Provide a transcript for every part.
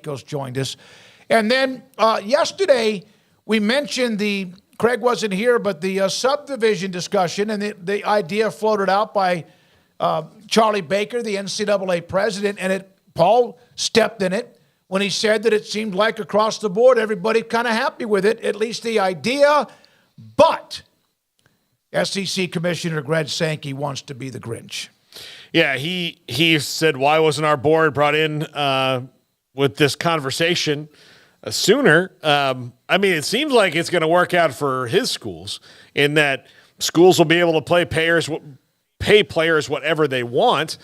Palatkos joined us. And then yesterday we mentioned Craig wasn't here, but the subdivision discussion, and the idea floated out by Charlie Baker, the NCAA president, and Paul stepped in it when he said that it seemed like across the board everybody kind of happy with it, at least the idea, but SEC Commissioner Craig Smoak wants to be the Grinch. Yeah, he said, why wasn't our board brought in with this conversation sooner? I mean, it seems like it's going to work out for his schools in that schools will be able to pay players whatever they want,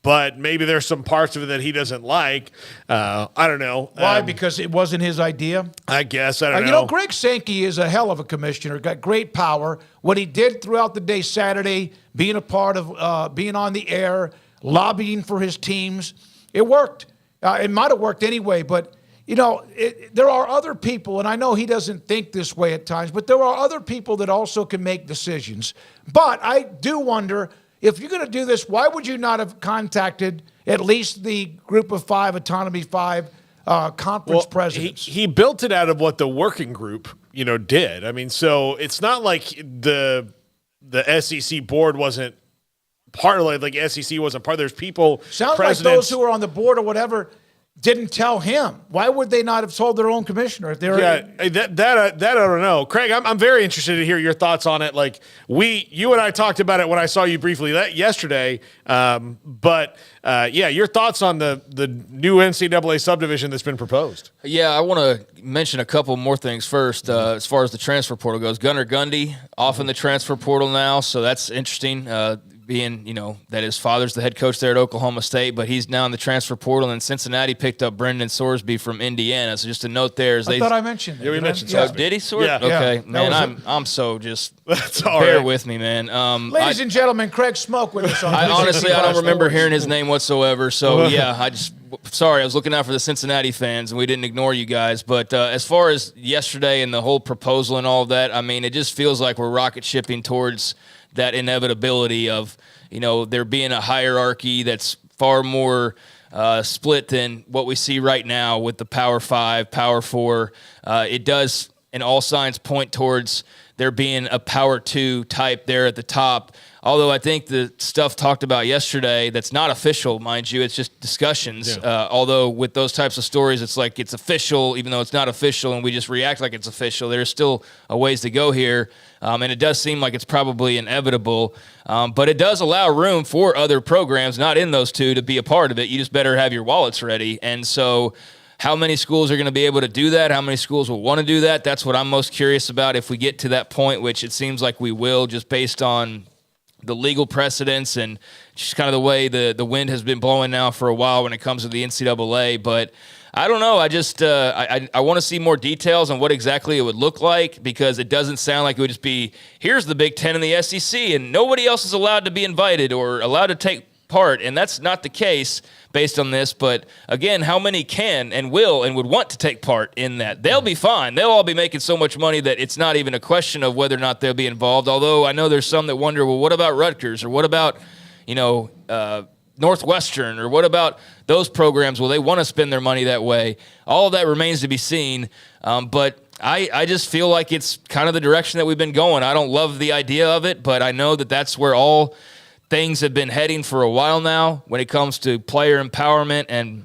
but maybe there's some parts of it that he doesn't like. I don't know. Why? Because it wasn't his idea? I guess. I don't know. You know, Craig Smoak is a hell of a commissioner, got great power. What he did throughout the day Saturday, being a part of being on the air, lobbying for his teams, it worked. It might have worked anyway, but, you know, there are other people, and I know he doesn't think this way at times, but there are other people that also can make decisions. But I do wonder, if you're going to do this, why would you not have contacted at least the Group of Five, Autonomy Five conference presidents? He built it out of what the working group, did. I mean, so it's not like the SEC board wasn't part of like SEC wasn't part. There's people. Sounds like those who are on the board or whatever didn't tell him. Why would they not have told their own commissioner? If that I don't know. Craig, I'm very interested to hear your thoughts on it. Like you and I talked about it when I saw you briefly yesterday. But your thoughts on the new NCAA subdivision that's been proposed. Yeah, I want to mention a couple more things first. As far as the transfer portal goes, Gunnar Gundy off in the transfer portal now, so that's interesting. Being, that his father's the head coach there at Oklahoma State, but he's now in the transfer portal, and Cincinnati picked up Brendan Sorsby from Indiana. So just a note there. I thought I mentioned that. Yeah, we mentioned Sorsby. Did he, Sorsby? Yeah. Okay. Yeah. Man, I'm so just that's all bear right. with me, man. Ladies and gentlemen, Craig Smoak with us on honestly, I don't remember hearing his name whatsoever. So, yeah, sorry, I was looking out for the Cincinnati fans, and we didn't ignore you guys. But as far as yesterday and the whole proposal and all of that, I mean, it just feels like we're rocket shipping towards that inevitability of, there being a hierarchy that's far more split than what we see right now with the Power 5, Power 4. It does, in all signs, point towards there being a Power 2 type there at the top. Although I think the stuff talked about yesterday that's not official, mind you, it's just discussions. Yeah. Although with those types of stories, it's like it's official, even though it's not official, and we just react like it's official. There's still a ways to go here, and it does seem like it's probably inevitable. But it does allow room for other programs not in those two to be a part of it. You just better have your wallets ready. And so how many schools are going to be able to do that? How many schools will want to do that? That's what I'm most curious about if we get to that point, which it seems like we will, just based on the legal precedents and just kind of the way the wind has been blowing now for a while when it comes to the NCAA. But I don't know. I just I want to see more details on what exactly it would look like, because it doesn't sound like it would just be, here's the Big Ten and the SEC, and nobody else is allowed to be invited or allowed to take part. And that's not the case based on this. But again, how many can and will and would want to take part in that? They'll be fine. They'll all be making so much money that it's not even a question of whether or not they'll be involved. Although I know there's some that wonder, well, what about Rutgers, or what about, Northwestern, or what about those programs? Will they want to spend their money that way? All of that remains to be seen. But I just feel like it's kind of the direction that we've been going. I don't love the idea of it, but I know that that's where all things have been heading for a while now when it comes to player empowerment and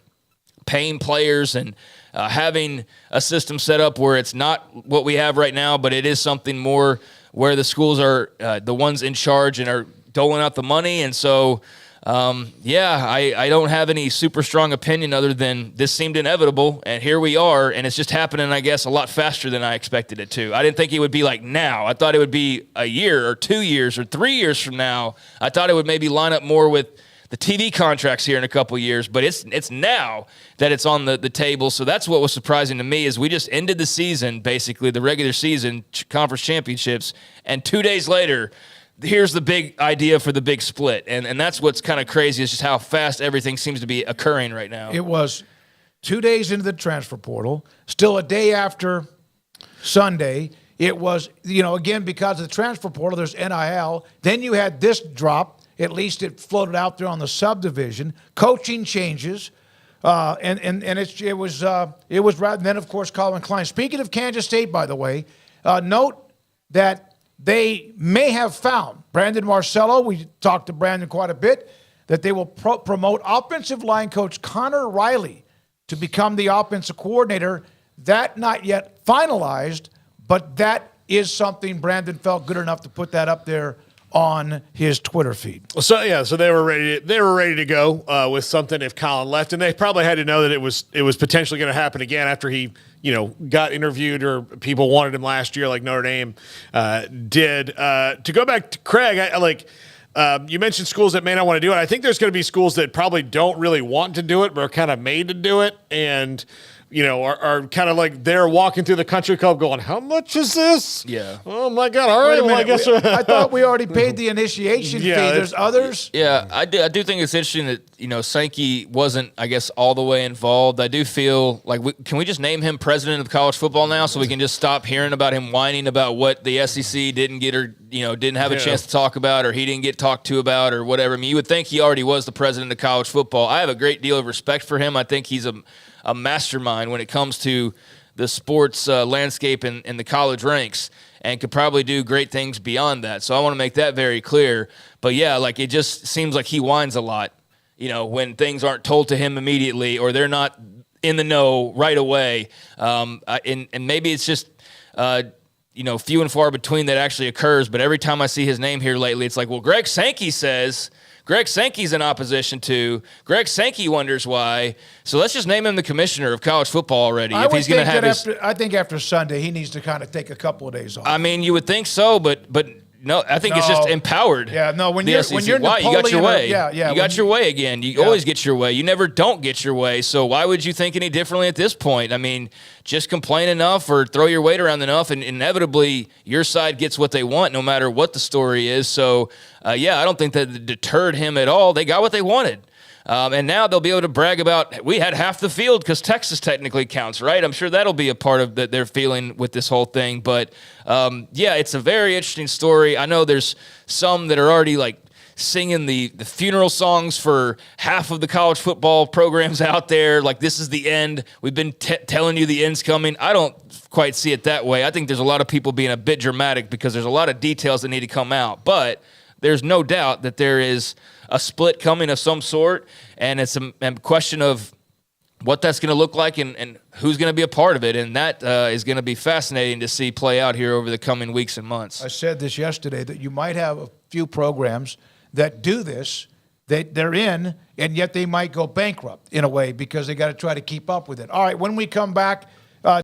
paying players and having a system set up where it's not what we have right now, but it is something more where the schools are the ones in charge and are doling out the money. And so, I don't have any super strong opinion other than this seemed inevitable, and here we are, and it's just happening, I guess, a lot faster than I expected it to. I didn't think it would be like now. I thought it would be a year or 2 years or 3 years from now. I thought it would maybe line up more with the TV contracts here in a couple years, but it's now that it's on the table. So that's what was surprising to me, is we just ended the season, basically the regular season conference championships, and 2 days later, here's the big idea for the big split. And that's what's kind of crazy, is just how fast everything seems to be occurring right now. It was 2 days into the transfer portal, still a day after Sunday. It was, again, because of the transfer portal, there's NIL. Then you had this drop. At least it floated out there on the subdivision. Coaching changes. It was rather than, of course, Colin Klein. Speaking of Kansas State, by the way, note that they may have found Brandon Marcello. We talked to Brandon quite a bit, that they will promote offensive line coach Connor Riley to become the offensive coordinator. That not yet finalized, but that is something Brandon felt good enough to put that up there on his Twitter feed. So they were ready. They were ready to go with something if Colin left, and they probably had to know that it was potentially going to happen again after he got interviewed or people wanted him last year, like Notre Dame did. To go back to Craig, you mentioned schools that may not want to do it. I think there's going to be schools that probably don't really want to do it, but are kind of made to do it, and are kind of like they're walking through the country club going, how much is this? Yeah. Oh, my God. All right. Well, I guess. I thought we already paid the initiation fee. There's others. Yeah, I do think it's interesting that, Sankey wasn't, I guess, all the way involved. I do feel like can we just name him president of college football now so we can just stop hearing about him whining about what the SEC didn't get or, didn't have a chance to talk about or he didn't get talked to about or whatever. I mean, you would think he already was the president of college football. I have a great deal of respect for him. I think he's a mastermind when it comes to the sports landscape in the college ranks and could probably do great things beyond that. So I want to make that very clear. But, yeah, it just seems like he whines a lot, when things aren't told to him immediately or they're not in the know right away. And maybe it's just, few and far between that actually occurs. But every time I see his name here lately, it's like, well, Greg Sankey says – Greg Sankey's in opposition to. Greg Sankey wonders why. So let's just name him the commissioner of college football already. I think after Sunday, he needs to kind of take a couple of days off. I mean, you would think so, but no, I think it's just empowered. Yeah, no, when you're why? You got your way. You got your way again. You always get your way. You never don't get your way. So why would you think any differently at this point? I mean, just complain enough or throw your weight around enough, and inevitably your side gets what they want, no matter what the story is. So, I don't think that deterred him at all. They got what they wanted. And now they'll be able to brag about, we had half the field because Texas technically counts, right? I'm sure that'll be a part of their feeling with this whole thing. But, it's a very interesting story. I know there's some that are already singing the funeral songs for half of the college football programs out there. Like, this is the end. We've been telling you the end's coming. I don't quite see it that way. I think there's a lot of people being a bit dramatic because there's a lot of details that need to come out. But there's no doubt that there is a split coming of some sort, and it's a question of what that's going to look like and who's going to be a part of it, and that is going to be fascinating to see play out here over the coming weeks and months. I said this yesterday, that you might have a few programs that do this, they're in, and yet they might go bankrupt in a way because they got to try to keep up with it. All right, when we come back,